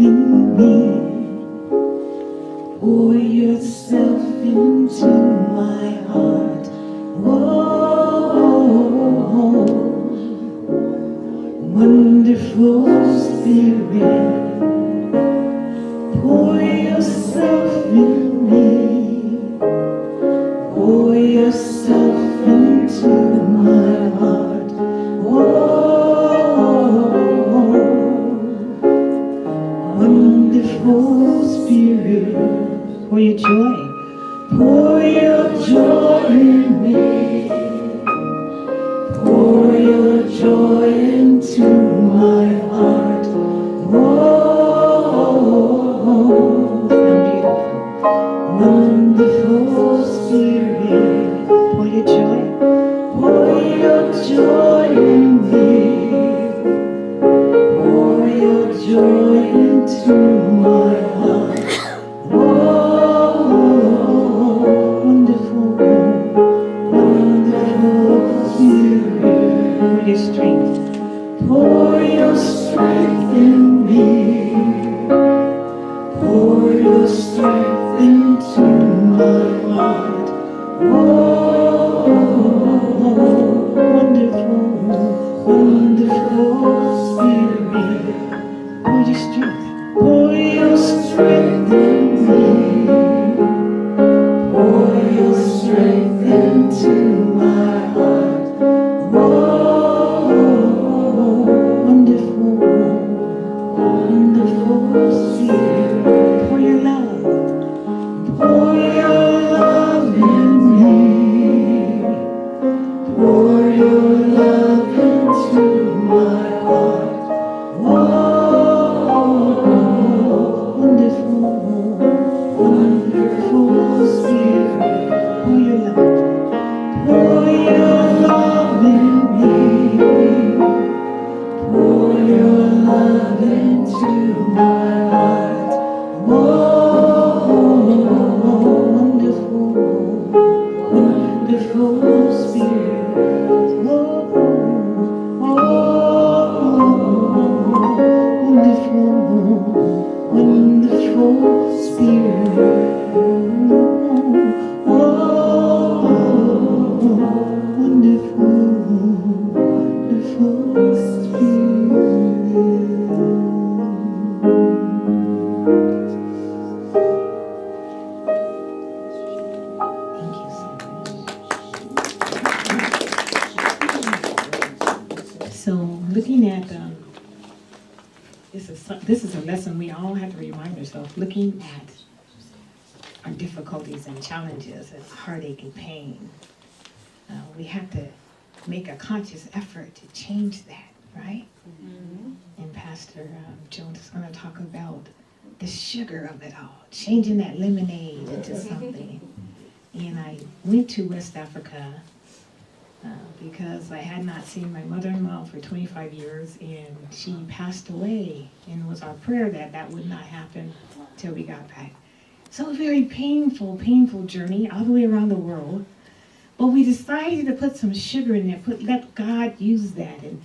in me. Pour yourself into my heart. Whoa, wonderful Spirit. Pour yourself in me. Pour yourself into my heart. Whoa, wonderful Spirit. Pour your joy. Pour your joy in me. Pour your joy into my heart. Whoa, wonderful Spirit. Pour your joy. Pour your joy in me. Pour your joy into my heart. Whoa, wonderful, wonderful Spirit. Pour your strength. Pour your strength in me. Pour your strength into my heart. Whoa, wonderful, wonderful Spirit. Pour your strength. Pour your strength in me. Pour your strength into my heart. Whoa, wonderful, wonderful Spirit. Pour your love. Pour your love in me. Pour your love into my heart. Whoa, wonderful, wonderful Spirit. Pour your love. Pour your love in me. Pour your love into my heart. Whoa, wonderful, wonderful Spirit. Whoa, wonderful, wonderful Spirit. Whoa, wonderful, wonderful Spirit. Thank you so much. So, looking at this is a lesson we all have to remind ourselves. Looking at our difficulties and challenges and heartache and pain, we have to make a conscious effort to change that, right? Mm-hmm. And Pastor Jones is going to talk about the sugar of it all, changing that lemonade into something. And I went to West Africa because I had not seen my mother-in-law for 25 years, and she passed away. And it was our prayer that that would not happen till we got back. So a very painful, painful journey all the way around the world. But we decided to put some sugar in there, let God use that, and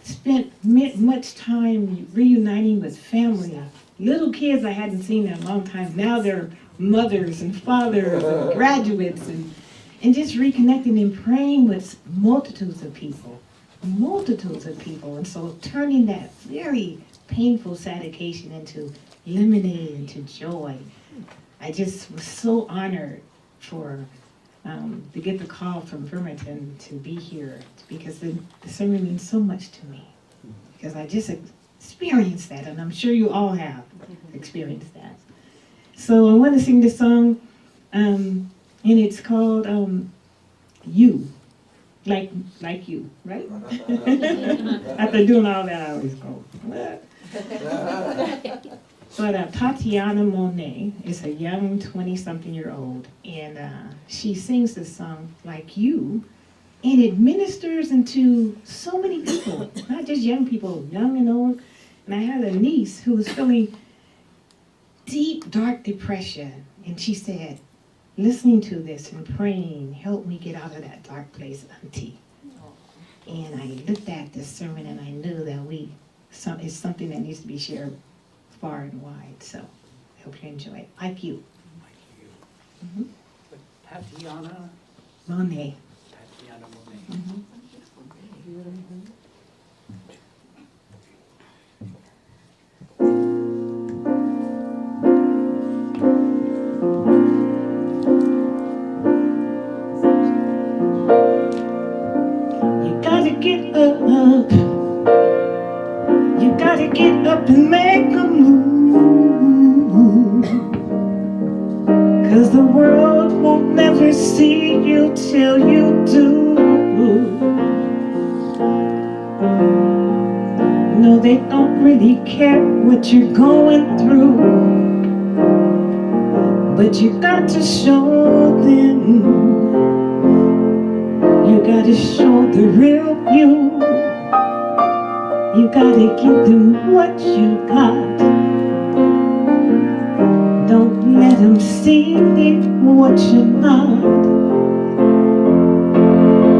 spent much time reuniting with family. Little kids I hadn't seen in a long time. Now they're mothers and fathers and graduates, and just reconnecting and praying with multitudes of people. And so turning that very painful sad occasion into lemonade, into joy. I just was so honored to get the call from Bremerton to be here, because the sermon means so much to me. Because I just experienced that, and I'm sure you all have experienced that. So I want to sing this song, and it's called You, like you, right? After doing all that, I always go, what? But Tatiana Monet is a young 20-something-year-old, and she sings this song, Like You, and it ministers into so many people, not just young people, young and old. And I had a niece who was feeling deep, dark depression, and she said, listening to this and praying, help me get out of that dark place, Auntie. And I looked at this sermon and I knew that it's something that needs to be shared far and wide. So I hope you enjoy it. Like you. Tatiana Monet. Monet. You gotta get up. You gotta get up and make a move. 'Cause the world won't never see you till you do. No, they don't really care what you're going through, but you got to show them. You gotta show the real you. You gotta give them what you got. Don't let them see what you're not.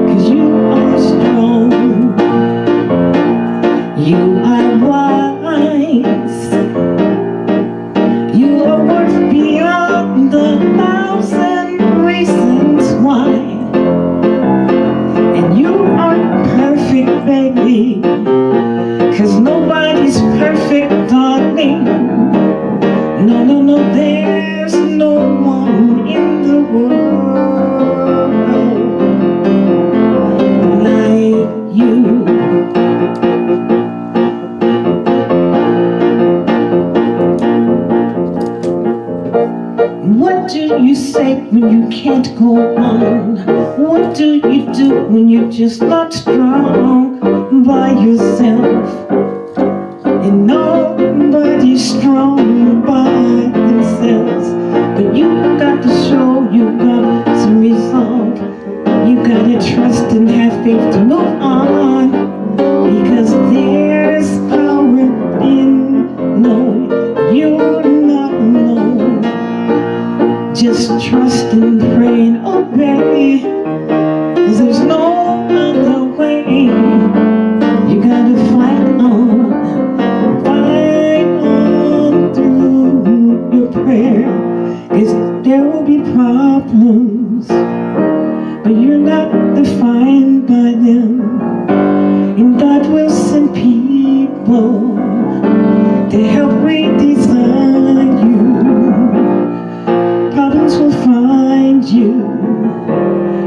'Cause you are strong. You are wise. You are worth beyond 1,000 reasons why. And you aren't perfect, baby. 'Cause nobody's perfect, darling. No, no, no, there's no one in the world like you. What do you say when you can't go on? What do you do when you're just not strong by yourself? And nobody's strong by themselves. But you got to show, you got some resolve. You gotta trust and have faith to move on. Because there's power in knowing you're not alone. Just trust and pray and obey. 'Cause there's no other way. You gotta fight on through your prayer. 'Cause there will be problems, but you're not defined by them. And God will send people to help redesign you. Problems will find you,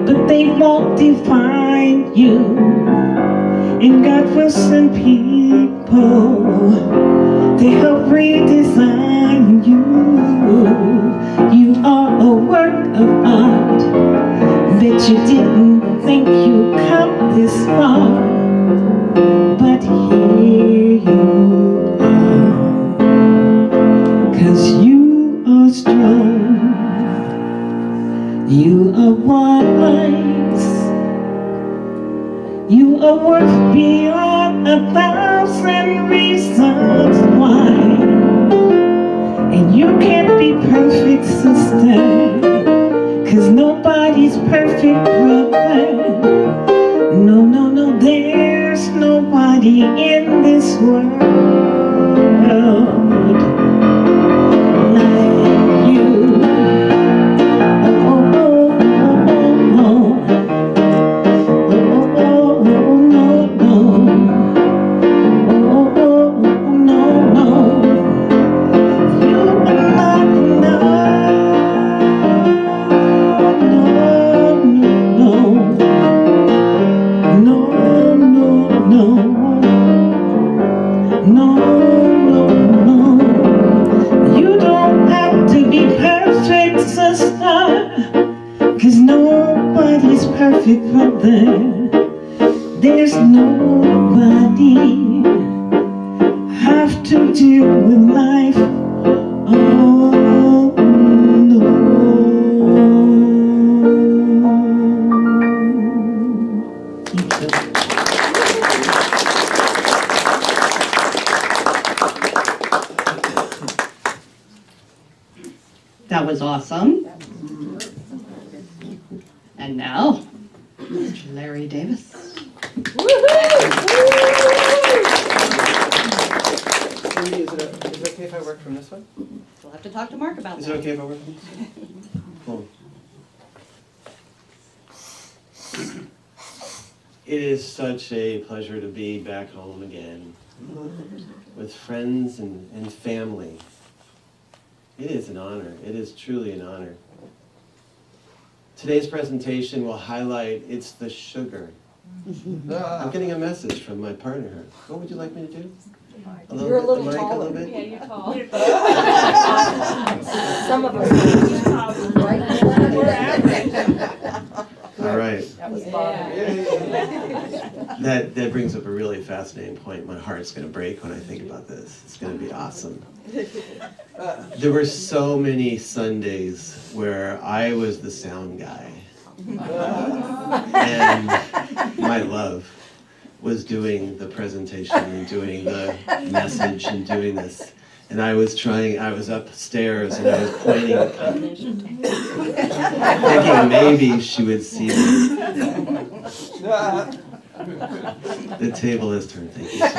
but they won't define you. And God will send people to help redesign you. You are a work of art. Bet you didn't think you'd come this far, but here you are. 'Cause you are strong. You are wise. You are worth beyond 1,000 reasons why. And you can't be perfect, sister. 'Cause nobody's perfect, brother. No, no, no, there's nobody in this world like you. Perfect, brother. There's nobody have to deal with life. Oh no. Thank you. That was awesome. And now, Mr. Larry Davis. Is it okay if I wear have to talk to Mark about Is that. it okay if I work on this? Cool. It is such a pleasure to be back home again with friends and family. It is an honor. It is truly an honor. Today's presentation will highlight it's the sugar. I'm getting a message from my partner. What would you like me to do? You're a little the mic taller. a little bit? Yeah, you're tall. Some of us. We're average. All right. That was fun. That brings up a really fascinating point. My heart's going to break when I think about this. It's going to be awesome. There were so many Sundays where I was the sound guy. And my love was doing the presentation and doing the message and doing this. And I was upstairs and I was pointing, thinking maybe she would see me. The table is turned, thank you so much.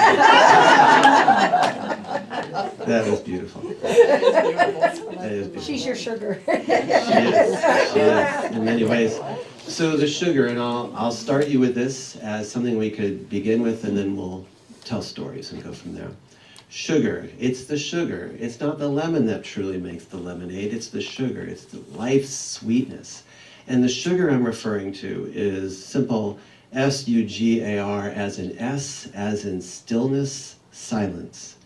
That is beautiful. That is beautiful. She's your sugar. She is, in many ways. So the sugar, and I'll start you with this as something we could begin with, and then we'll tell stories and go from there. Sugar, it's the sugar. It's not the lemon that truly makes the lemonade, it's the sugar. It's the life's sweetness. And the sugar I'm referring to is simple S-U-G-A-R, as in S, as in stillness, silence.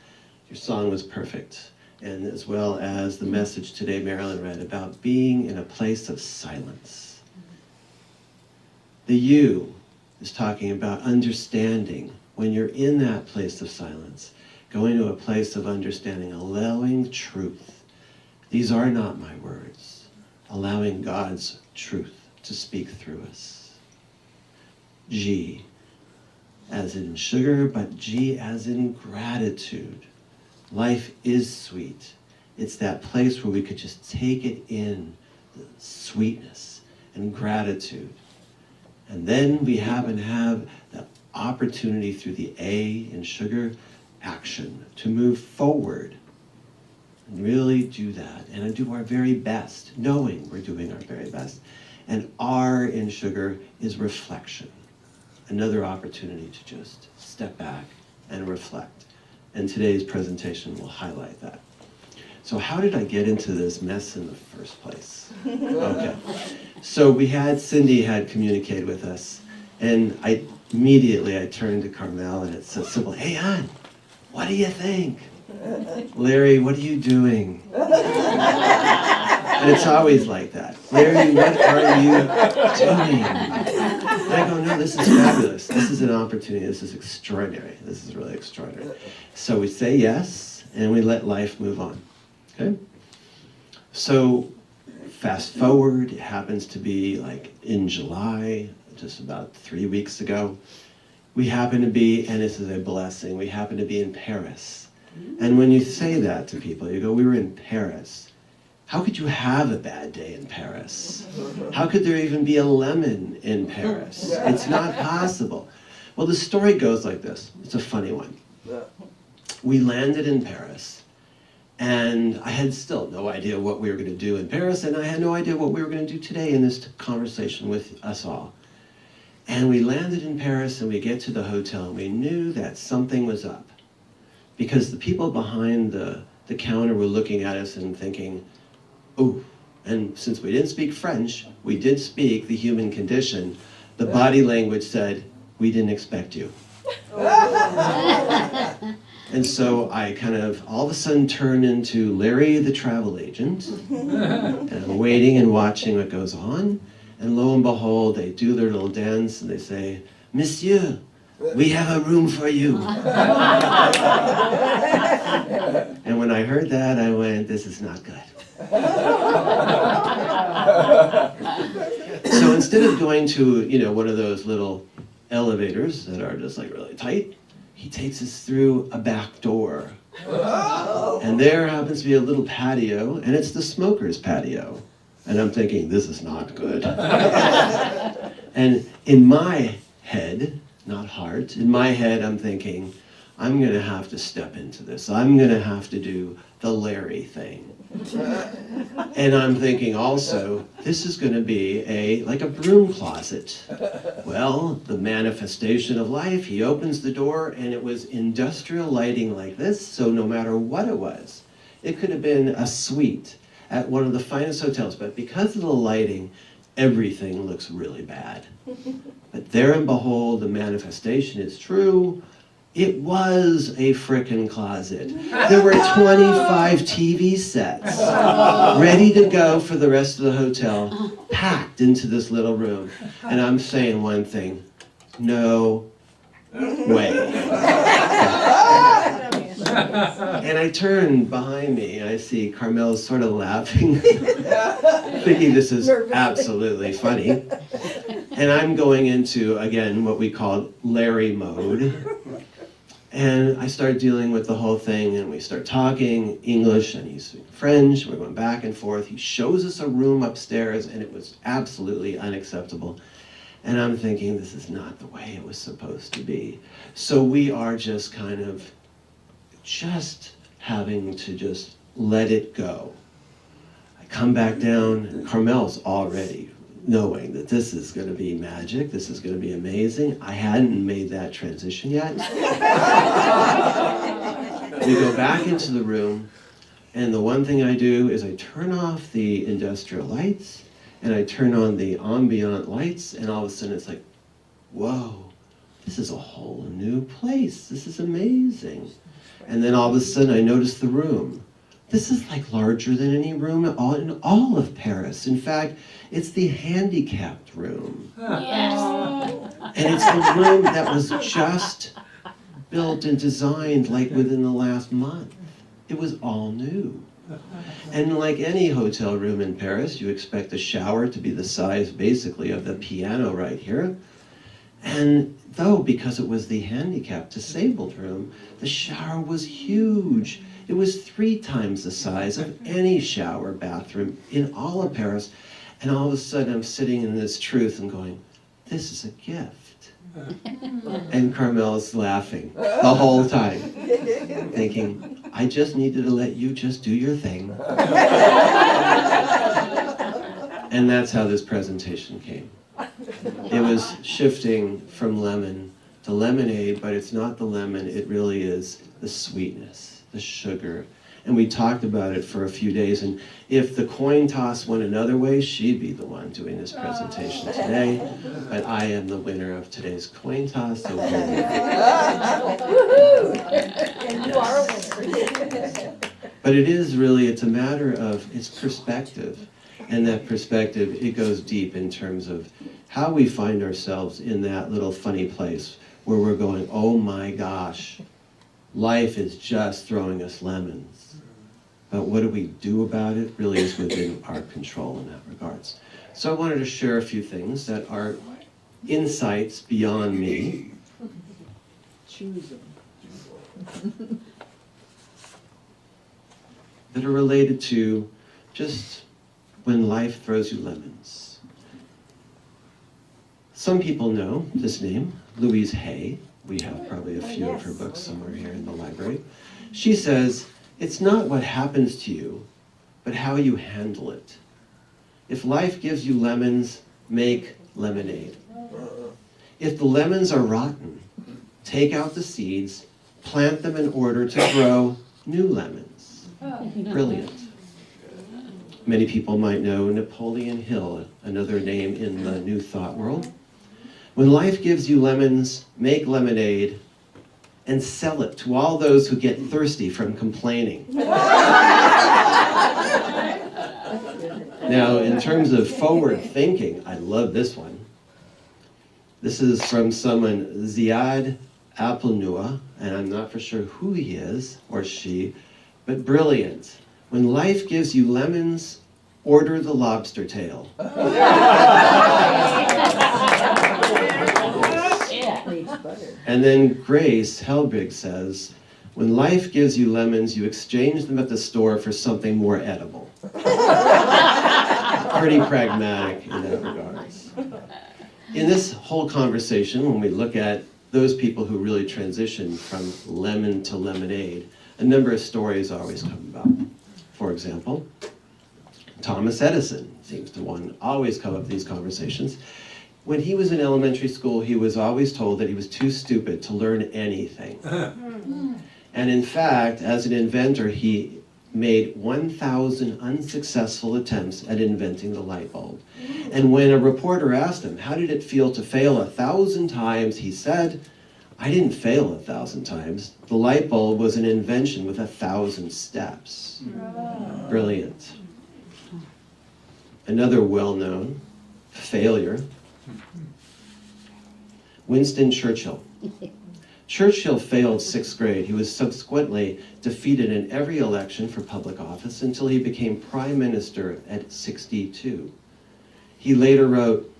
Your song was perfect. And as well as the message today Marilyn read about being in a place of silence. The U is talking about understanding. When you're in that place of silence, going to a place of understanding, allowing truth. These are not my words. Allowing God's truth to speak through us. G, as in sugar, but G as in gratitude. Life is sweet. It's that place where we could just take it in, the sweetness and gratitude. And then we happen to have the opportunity through the A in sugar, action, to move forward and really do that and do our very best, knowing we're doing our very best. And R in sugar is reflection, another opportunity to just step back and reflect. And today's presentation will highlight that. So how did I get into this mess in the first place? Okay. So Cindy had communicated with us, and immediately I turned to Carmel, and it's so simple. Hey, hon, what do you think? Larry, what are you doing? And it's always like that. Larry, what are you doing? And I go, no, this is fabulous. This is an opportunity. This is extraordinary. This is really extraordinary. So we say yes, and we let life move on. Okay? So fast forward, it happens to be like in July, just about 3 weeks ago. We happen to be, and this is a blessing, we happen to be in Paris. And when you say that to people, you go, we were in Paris. How could you have a bad day in Paris? How could there even be a lemon in Paris? It's not possible. Well, the story goes like this. It's a funny one. We landed in Paris, and I had still no idea what we were going to do in Paris, and I had no idea what we were going to do today in this conversation with us all. And we landed in Paris, and we get to the hotel, and we knew that something was up. Because the people behind the counter were looking at us and thinking, oh, and since we didn't speak French, we did speak the human condition. The body language said, we didn't expect you. And so I kind of all of a sudden turned into Larry the travel agent, and I'm waiting and watching what goes on. And lo and behold, they do their little dance and they say, Monsieur, we have a room for you. And when I heard that, I went, this is not good. So instead of going to, one of those little elevators that are just like really tight, he takes us through a back door. And there happens to be a little patio, and it's the smoker's patio. And I'm thinking, this is not good. And in my head, not heart, in my head I'm thinking, I'm going to have to step into this. I'm going to have to do the Larry thing. And I'm thinking also, this is going to be like a broom closet. Well, the manifestation of life, he opens the door and it was industrial lighting like this, so no matter what it was, it could have been a suite at one of the finest hotels, but because of the lighting, everything looks really bad. But there and behold, the manifestation is true. It was a frickin' closet. There were 25 TV sets ready to go for the rest of the hotel, packed into this little room. And I'm saying one thing, no way. And I turn behind me and I see Carmel sort of laughing, thinking this is absolutely funny. And I'm going into, again, what we call Larry mode. And I start dealing with the whole thing, and we start talking English, and he's speaking French. We're going back and forth. He shows us a room upstairs, and it was absolutely unacceptable. And I'm thinking, this is not the way it was supposed to be. So we are just kind of just having to just let it go. I come back down, and Carmel's already knowing that this is going to be magic, this is going to be amazing. I hadn't made that transition yet. We go back into the room, and the one thing I do is I turn off the industrial lights, and I turn on the ambient lights, and all of a sudden it's like, whoa, this is a whole new place. This is amazing. And then all of a sudden I notice the room. This is like larger than any room in all of Paris. In fact, it's the handicapped room. Yes. And it's the room that was just built and designed like within the last month. It was all new. And like any hotel room in Paris, you expect the shower to be the size basically of the piano right here. And though, because it was the handicapped disabled room, the shower was huge. It was 3 times the size of any shower bathroom in all of Paris. And all of a sudden I'm sitting in this truth and going, this is a gift. And Carmel's laughing the whole time, thinking, I just needed to let you just do your thing. And that's how this presentation came. It was shifting from lemon to lemonade, but it's not the lemon, it really is the sweetness, the sugar. And we talked about it for a few days, and if the coin toss went another way, she'd be the one doing this presentation today. But I am the winner of today's coin toss, so And you are a winner. But it is really, it's a matter of, it's perspective. And that perspective, it goes deep in terms of how we find ourselves in that little funny place where we're going, oh my gosh, life is just throwing us lemons. But what do we do about it really is within our control in that regards. So I wanted to share a few things that are insights beyond me. Choose them. That are related to just when life throws you lemons. Some people know this name, Louise Hay. We have probably a few of her books somewhere here in the library. She says, it's not what happens to you, but how you handle it. If life gives you lemons, make lemonade. If the lemons are rotten, take out the seeds, plant them in order to grow new lemons. Brilliant. Many people might know Napoleon Hill, another name in the New Thought world. When life gives you lemons, make lemonade and sell it to all those who get thirsty from complaining. Now, in terms of forward thinking, I love this one. This is from someone, Ziad Applenua, and I'm not for sure who he is or she, but brilliant. When life gives you lemons, order the lobster tail. And then Grace Helbig says, when life gives you lemons, you exchange them at the store for something more edible. Pretty pragmatic in that regards. In this whole conversation, when we look at those people who really transition from lemon to lemonade, a number of stories always come about. For example, Thomas Edison seems to always come up in these conversations. When he was in elementary school, he was always told that he was too stupid to learn anything. And in fact, as an inventor, he made 1,000 unsuccessful attempts at inventing the light bulb. And when a reporter asked him, how did it feel to fail 1,000 times, he said, I didn't fail 1,000 times. The light bulb was an invention with 1,000 steps. Brilliant. Another well-known failure, Winston Churchill. Churchill failed 6th grade. He was subsequently defeated in every election for public office until he became prime minister at 62. He later wrote,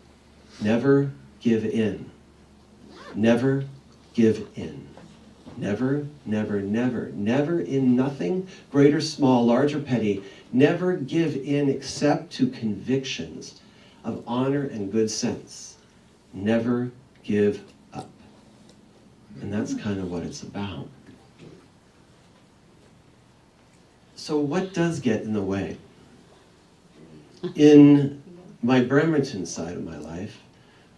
never give in. Never give in. Never, never, never, never in nothing, great or small, large or petty, never give in except to convictions of honor and good sense. Never give up. And that's kind of what it's about. So what does get in the way? In my Bremerton side of my life,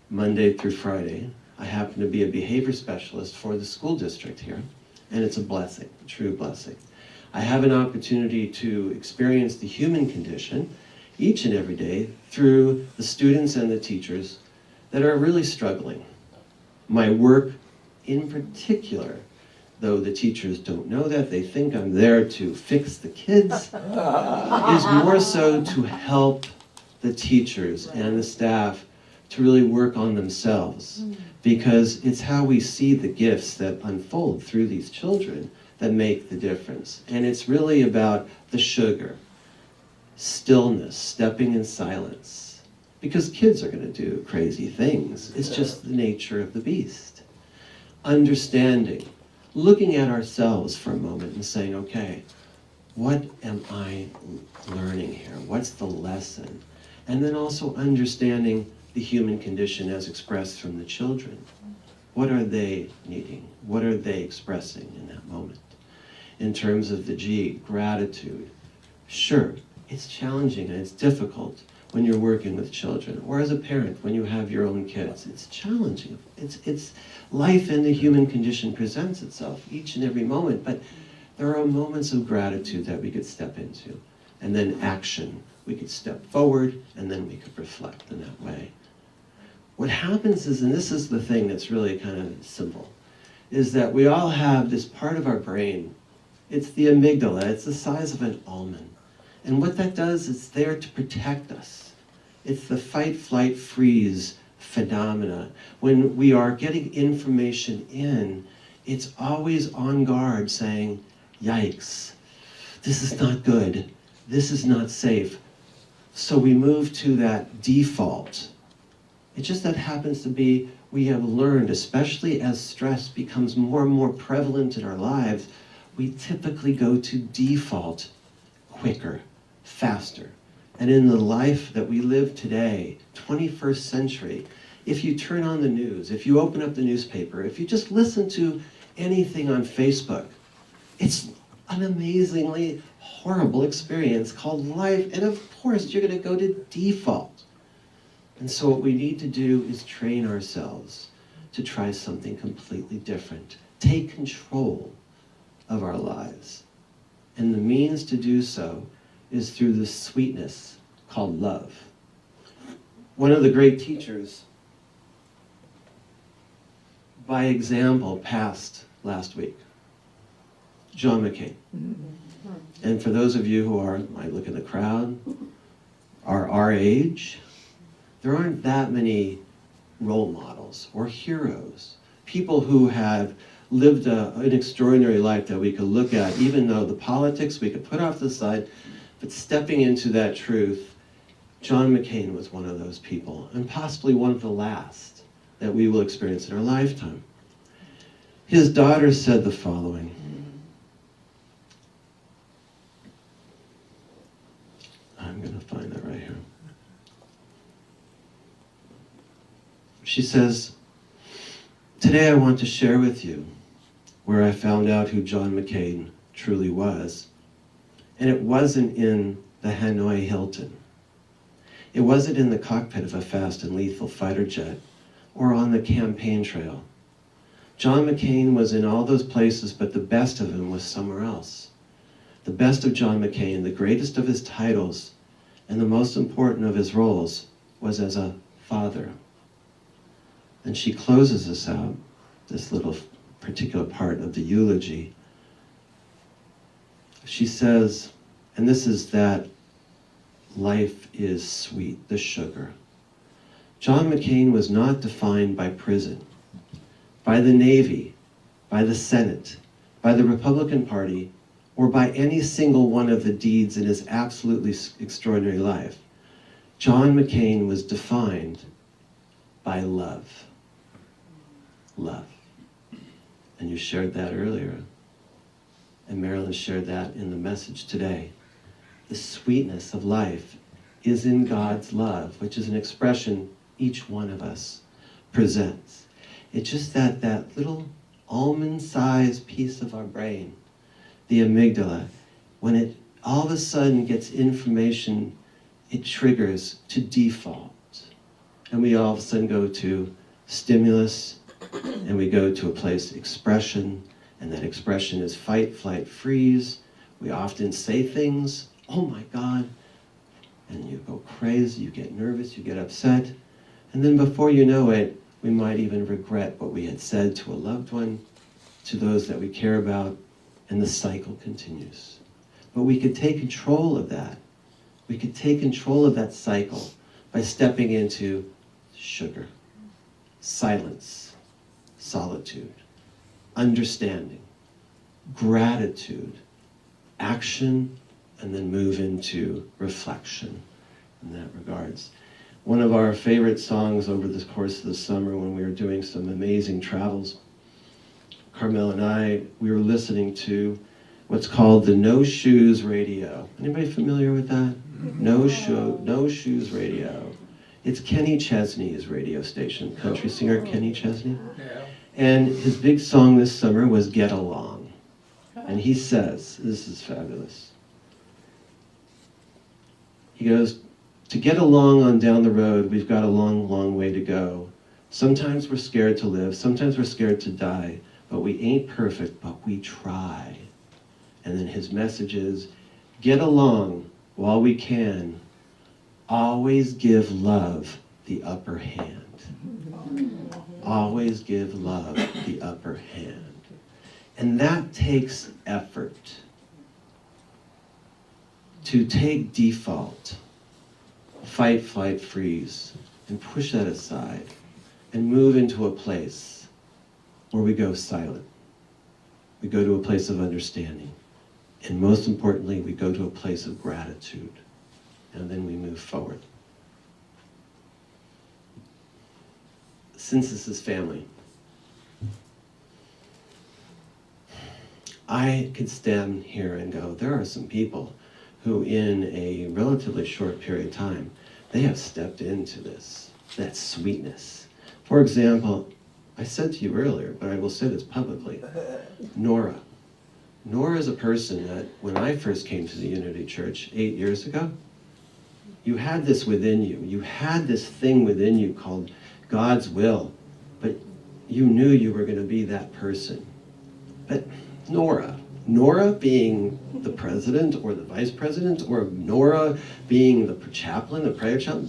Monday through Friday, I happen to be a behavior specialist for the school district here, and it's a blessing, a true blessing. I have an opportunity to experience the human condition each and every day through the students and the teachers that are really struggling. My work in particular, though the teachers don't know that, they think I'm there to fix the kids, is more so to help the teachers and the staff to really work on themselves, because it's how we see the gifts that unfold through these children that make the difference. And it's really about the sugar, stillness, stepping in silence, because kids are going to do crazy things. It's just the nature of the beast. Understanding, looking at ourselves for a moment and saying, okay, what am I learning here? What's the lesson? And then also understanding the human condition as expressed from the children. What are they needing? What are they expressing in that moment? In terms of the G, gratitude. Sure, it's challenging and it's difficult when you're working with children, or as a parent when you have your own kids. It's challenging. It's life in the human condition presents itself each and every moment, but there are moments of gratitude that we could step into, and then action. We could step forward, and then we could reflect in that way. What happens is, and this is the thing that's really kind of simple, is that we all have this part of our brain. It's the amygdala. It's the size of an almond. And what that does, it's there to protect us. It's the fight, flight, freeze phenomena. When we are getting information in, it's always on guard saying, yikes, this is not good. This is not safe. So we move to that default. It just that happens to be, we have learned, especially as stress becomes more and more prevalent in our lives, we typically go to default quicker, faster. And in the life that we live today, 21st century, if you turn on the news, if you open up the newspaper, if you just listen to anything on Facebook, it's an amazingly horrible experience called life. And of course, you're going to go to default. And so what we need to do is train ourselves to try something completely different. Take control of our lives. And the means to do so is through the sweetness called love. One of the great teachers, by example, passed last week, John McCain. And for those of you who are, I look in the crowd, are our age, there aren't that many role models or heroes, people who have lived an extraordinary life that we could look at, even though the politics we could put off to the side, but stepping into that truth, John McCain was one of those people, and possibly one of the last that we will experience in our lifetime. His daughter said the following. I'm going to find that right here. She says, Today I want to share with you where I found out who John McCain truly was. And it wasn't in the Hanoi Hilton. It wasn't in the cockpit of a fast and lethal fighter jet or on the campaign trail. John McCain was in all those places, but the best of him was somewhere else. The best of John McCain, the greatest of his titles, and the most important of his roles was as a father. And she closes us out, this little particular part of the eulogy. She says, and this is that life is sweet, the sugar. John McCain was not defined by prison, by the Navy, by the Senate, by the Republican Party, or by any single one of the deeds in his absolutely extraordinary life. John McCain was defined by love. Love. And you shared that earlier. And Marilyn shared that in the message today. The sweetness of life is in God's love, which is an expression each one of us presents. It's just that little almond-sized piece of our brain, the amygdala, when it all of a sudden gets information, it triggers to default. And we all of a sudden go to stimulus, and we go to a place of expression, and that expression is fight, flight, freeze. We often say things, oh my God, and you go crazy, you get nervous, you get upset, and then before you know it, we might even regret what we had said to a loved one, to those that we care about, and the cycle continues. But we could take control of that. We could take control of that cycle by stepping into sugar, silence, solitude, understanding, gratitude, action, and then move into reflection in that regards. One of our favorite songs over the course of the summer when we were doing some amazing travels, Carmel and I, we were listening to what's called the No Shoes Radio. Anybody familiar with that? No Shoes Radio. It's Kenny Chesney's radio station, country singer Kenny Chesney. And his big song this summer was Get Along. And he says, this is fabulous. He goes, to get along on down the road, we've got a long, long way to go. Sometimes we're scared to live, sometimes we're scared to die, but we ain't perfect, but we try. And then his message is, get along while we can. Always give love the upper hand. Always give love the upper hand. And that takes effort. To take default, fight, flight, freeze, and push that aside, and move into a place where we go silent. We go to a place of understanding. And most importantly, we go to a place of gratitude. And then we move forward. Since this is family, I could stand here and go, there are some people who in a relatively short period of time, they have stepped into this, that sweetness. For example, I said to you earlier, but I will say this publicly, Nora. Nora is a person that when I first came to the Unity Church 8 years ago, you had this within you. You had this thing within you called God's will, but you knew you were going to be that person. But Nora being the president or the vice president, or Nora being the chaplain, the prayer chaplain,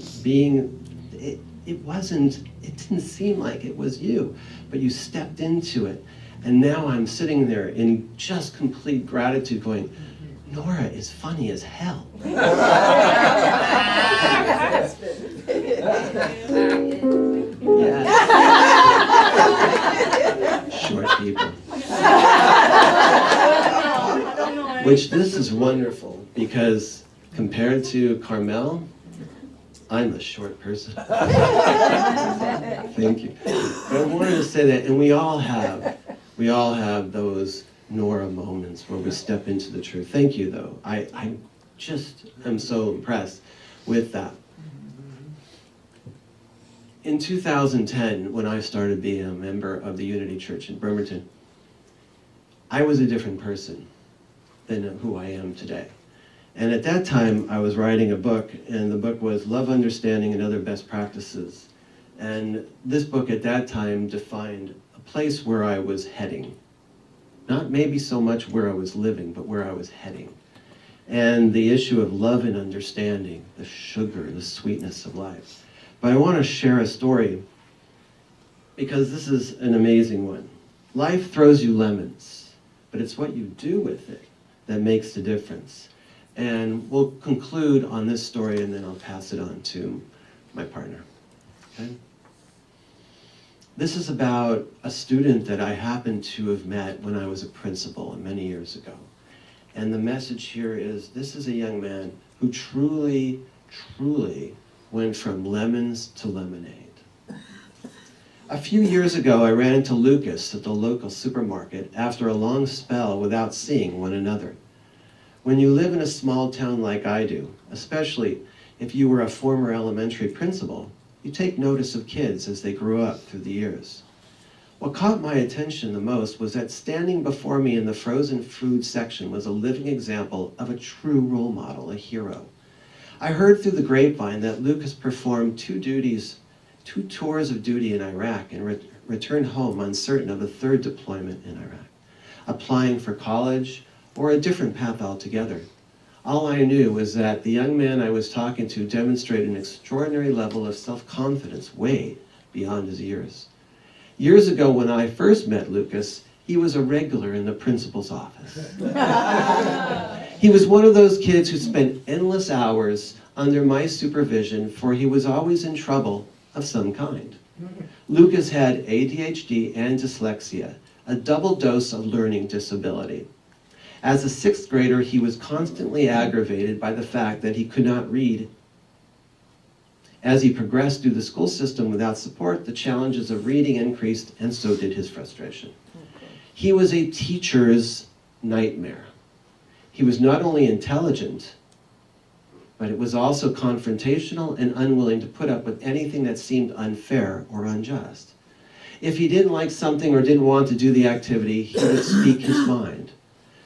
it didn't seem like it was you, but you stepped into it. And now I'm sitting there in just complete gratitude going, Nora is funny as hell. Short people. Which this is wonderful because compared to Carmel, I'm a short person. Thank you. But I wanted to say that, and we all have those Nora moments where we step into the truth. Thank you, though. I just am so impressed with that. In 2010, when I started being a member of the Unity Church in Bremerton, I was a different person than who I am today. And at that time, I was writing a book, and the book was Love, Understanding, and Other Best Practices. And this book at that time defined a place where I was heading. Not maybe so much where I was living, but where I was heading. And the issue of love and understanding, the sugar, the sweetness of life. But I want to share a story because this is an amazing one. Life throws you lemons, but it's what you do with it that makes the difference. And we'll conclude on this story, and then I'll pass it on to my partner. Okay? This is about a student that I happened to have met when I was a principal many years ago. And the message here is, this is a young man who truly, truly went from lemons to lemonade. A few years ago, I ran into Lucas at the local supermarket after a long spell without seeing one another. When you live in a small town like I do, especially if you were a former elementary principal, you take notice of kids as they grew up through the years. What caught my attention the most was that standing before me in the frozen food section was a living example of a true role model, a hero. I heard through the grapevine that Lucas performed two tours of duty in Iraq and returned home uncertain of a third deployment in Iraq, applying for college or a different path altogether. All I knew was that the young man I was talking to demonstrated an extraordinary level of self-confidence way beyond his years. Years ago, when I first met Lucas, he was a regular in the principal's office. He was one of those kids who spent endless hours under my supervision, for he was always in trouble of some kind. Lucas had ADHD and dyslexia, a double dose of learning disability. As a sixth grader, he was constantly aggravated by the fact that he could not read. As he progressed through the school system without support, the challenges of reading increased, and so did his frustration. He was a teacher's nightmare. He was not only intelligent, but it was also confrontational and unwilling to put up with anything that seemed unfair or unjust. If he didn't like something or didn't want to do the activity, he would speak his mind.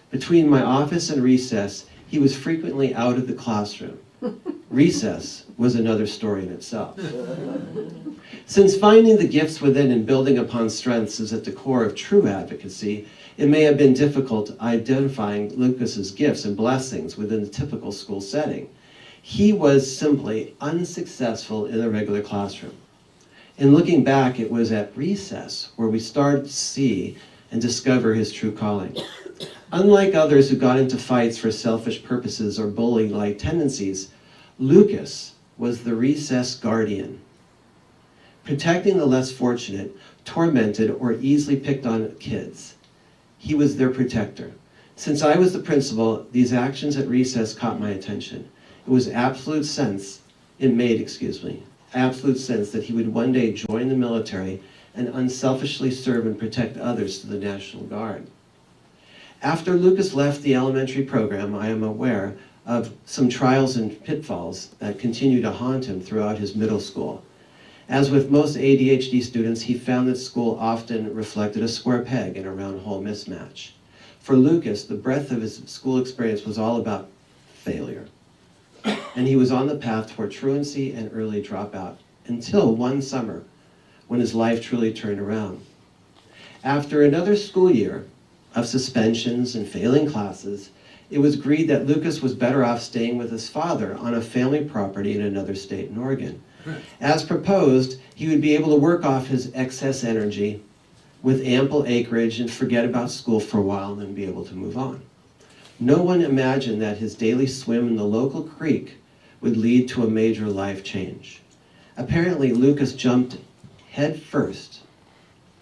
Between my office and recess, he was frequently out of the classroom. Recess was another story in itself. Since finding the gifts within and building upon strengths is at the core of true advocacy, it may have been difficult identifying Lucas's gifts and blessings within the typical school setting. He was simply unsuccessful in the regular classroom. In looking back, it was at recess where we started to see and discover his true calling. Unlike others who got into fights for selfish purposes or bully-like tendencies, Lucas was the recess guardian, protecting the less fortunate, tormented, or easily picked on kids. He was their protector. Since I was the principal, these actions at recess caught my attention. It made absolute sense that he would one day join the military and unselfishly serve and protect others to the National Guard. After Lucas left the elementary program, I am aware of some trials and pitfalls that continue to haunt him throughout his middle school. As with most ADHD students, he found that school often reflected a square peg in a round hole mismatch. For Lucas, the breadth of his school experience was all about failure. And he was on the path toward truancy and early dropout until one summer when his life truly turned around. After another school year of suspensions and failing classes, it was agreed that Lucas was better off staying with his father on a family property in another state in Oregon. As proposed, he would be able to work off his excess energy with ample acreage and forget about school for a while and then be able to move on. No one imagined that his daily swim in the local creek would lead to a major life change. Apparently, Lucas jumped head first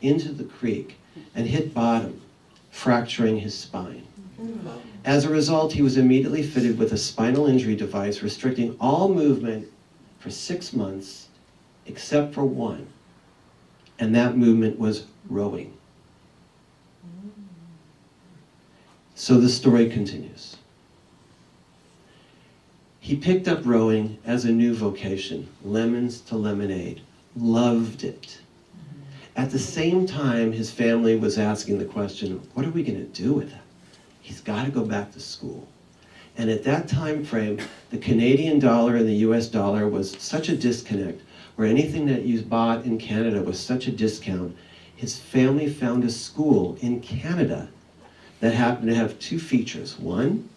into the creek and hit bottom, fracturing his spine. As a result, he was immediately fitted with a spinal injury device restricting all movement for 6 months, except for one, and that movement was rowing. So the story continues. He picked up rowing as a new vocation, lemons to lemonade, loved it. At the same time, his family was asking the question, what are we going to do with him? He's got to go back to school. And at that time frame, the Canadian dollar and the US dollar was such a disconnect, where anything that you bought in Canada was such a discount. His family found a school in Canada that happened to have two features. One,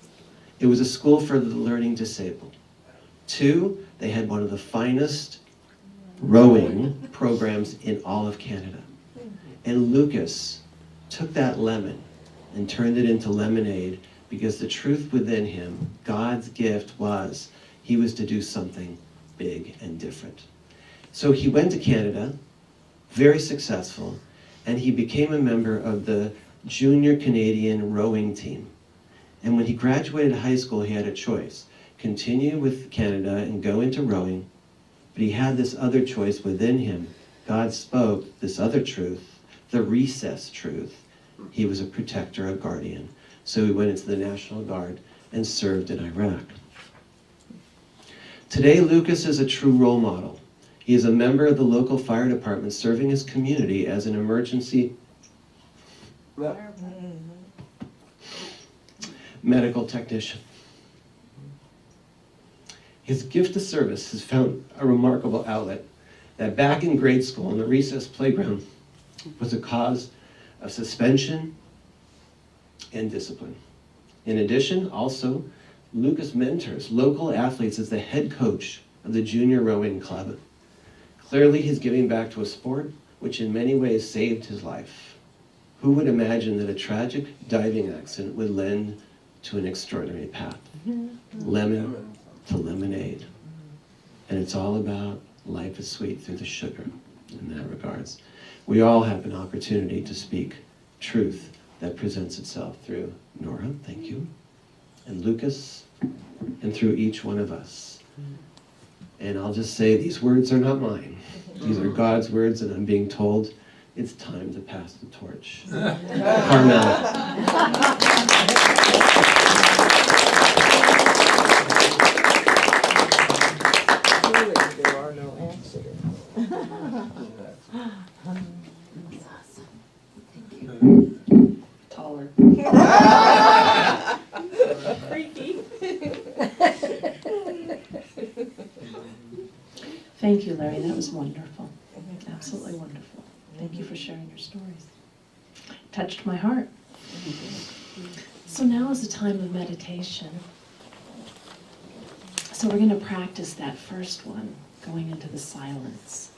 it was a school for the learning disabled. Two, they had one of the finest rowing programs in all of Canada. And Lucas took that lemon and turned it into lemonade, because the truth within him, God's gift, was he was to do something big and different. So he went to Canada, very successful, and he became a member of the junior Canadian rowing team. And when he graduated high school, he had a choice: continue with Canada and go into rowing, but he had this other choice within him. God spoke this other truth, the recess truth. He was a protector, a guardian. So he went into the National Guard and served in Iraq. Today, Lucas is a true role model. He is a member of the local fire department, serving his community as an emergency medical technician. His gift of service has found a remarkable outlet that back in grade school in the recess playground was a cause of suspension and discipline. In addition, also, Lucas mentors local athletes as the head coach of the junior rowing club. Clearly, he's giving back to a sport which in many ways saved his life. Who would imagine that a tragic diving accident would lend to an extraordinary path? Lemon to lemonade. And it's all about life is sweet through the sugar in that regards. We all have an opportunity to speak truth that presents itself through Nora, thank you, and Lucas, and through each one of us. And I'll just say, these words are not mine. These are God's words, and I'm being told it's time to pass the torch. Carmel. Truly, there are no accidents. Taller. Freaky. Thank you, Larry. That was wonderful. Absolutely wonderful. Thank you for sharing your stories. Touched my heart. So now is a time of meditation. So we're going to practice that first one, going into the silence.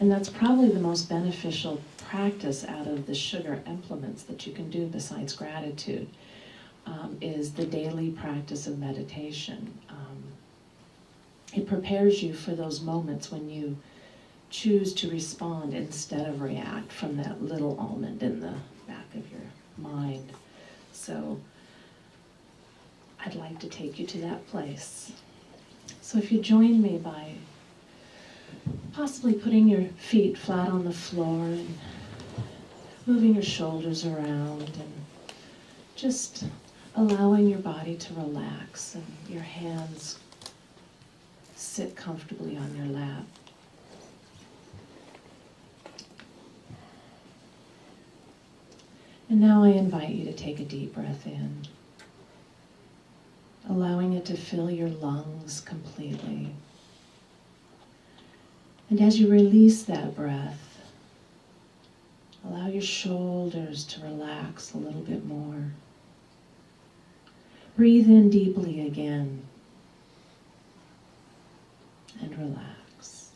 And that's probably the most beneficial practice out of the sugar implements that you can do besides gratitude, is the daily practice of meditation. It prepares you for those moments when you choose to respond instead of react from that little almond in the back of your mind. So I'd like to take you to that place. So if you join me by possibly putting your feet flat on the floor and moving your shoulders around and just allowing your body to relax and your hands sit comfortably on your lap. And now I invite you to take a deep breath in, allowing it to fill your lungs completely. And as you release that breath, allow your shoulders to relax a little bit more. Breathe in deeply again and relax.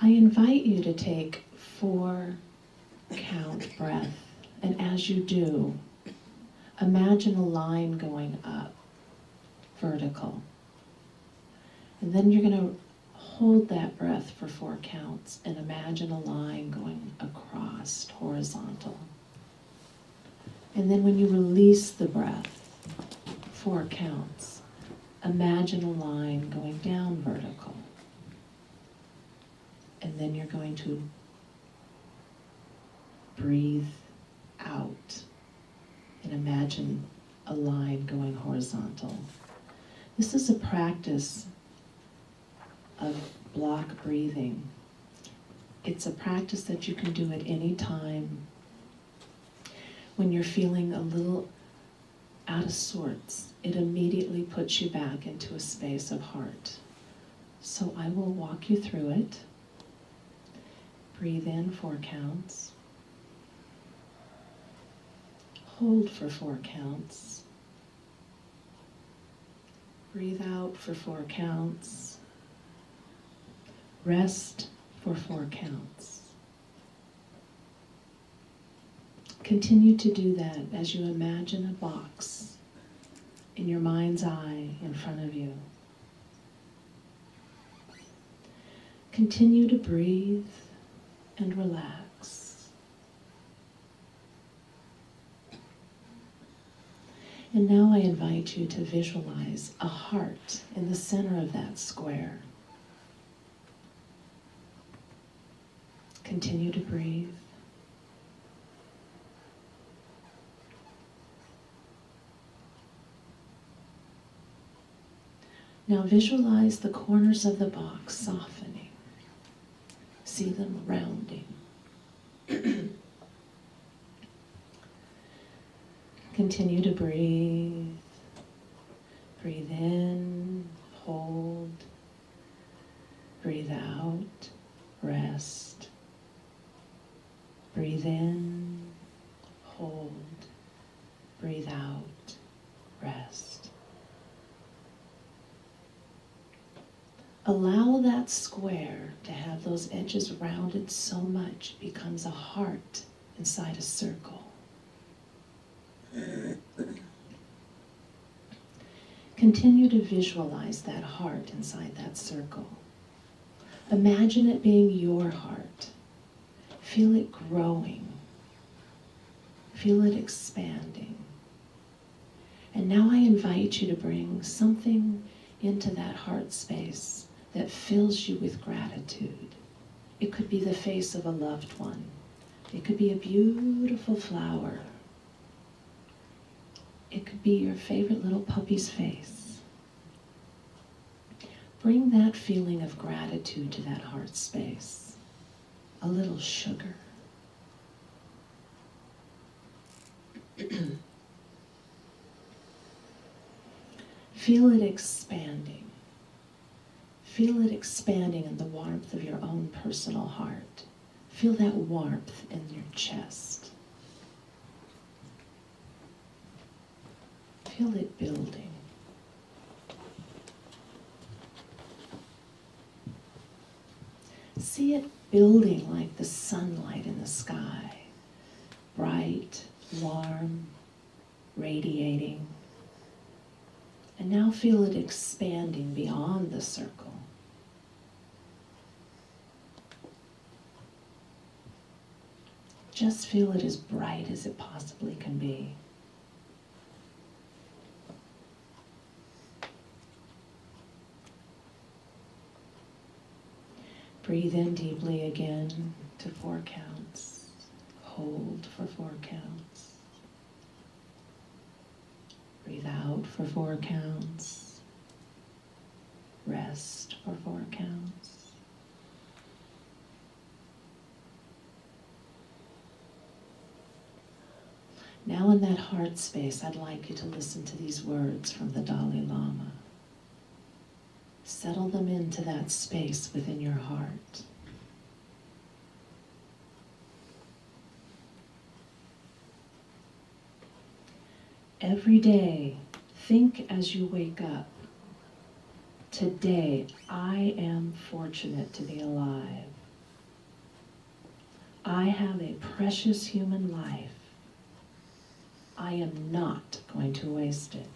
I invite you to take 4-count breath, and as you do, imagine a line going up, vertical. And then you're going to hold that breath for 4 counts and imagine a line going across, horizontal. And then when you release the breath, 4 counts, imagine a line going down, vertical. And then you're going to breathe out and imagine a line going horizontal. This is a practice of block breathing. It's a practice that you can do at any time when you're feeling a little out of sorts. It immediately puts you back into a space of heart. So I will walk you through it. Breathe in 4 counts. Hold for 4 counts. Breathe out for 4 counts. Rest for 4 counts. Continue to do that as you imagine a box in your mind's eye in front of you. Continue to breathe and relax. And now I invite you to visualize a heart in the center of that square. Continue to breathe. Now visualize the corners of the box softening. See them rounding. Continue to breathe. Breathe in, hold. Breathe out, rest. Breathe in, hold. Breathe out, rest. Allow that square to have those edges rounded so much it becomes a heart inside a circle. Continue to visualize that heart inside that circle. Imagine it being your heart. Feel it growing. Feel it expanding. And now I invite you to bring something into that heart space that fills you with gratitude. It could be the face of a loved one. It could be a beautiful flower. It could be your favorite little puppy's face. Bring that feeling of gratitude to that heart space. A little sugar. Feel it expanding. Feel it expanding in the warmth of your own personal heart. Feel that warmth in your chest. Feel it building. See it building like the sunlight in the sky. Bright, warm, radiating. And now feel it expanding beyond the circle. Just feel it as bright as it possibly can be. Breathe in deeply again to 4 counts. Hold for 4 counts. Breathe out for 4 counts. Rest for 4 counts. Now in that heart space, I'd like you to listen to these words from the Dalai Lama. Settle them into that space within your heart. Every day, think as you wake up. Today, I am fortunate to be alive. I have a precious human life. I am not going to waste it.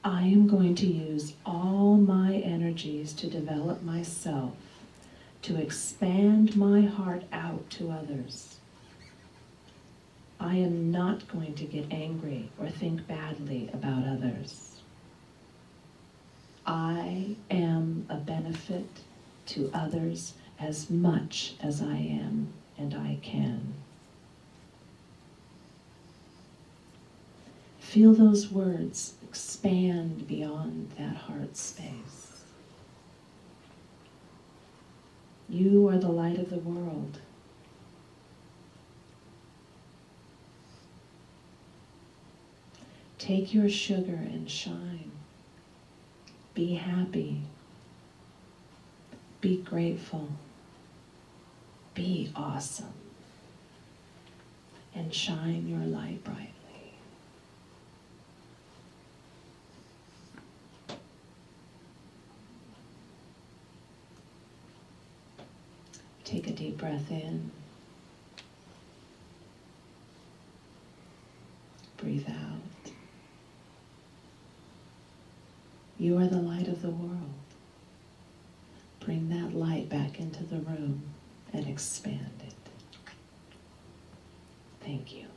I am going to use all my energies to develop myself, to expand my heart out to others. I am not going to get angry or think badly about others. I am a benefit to others as much as I am and I can. Feel those words expand beyond that heart space. You are the light of the world. Take your sugar and shine. Be happy. Be grateful. Be awesome. And shine your light brightly. Take a deep breath in. Breathe out. You are the light of the world. Bring that light back into the room and expand it. Thank you.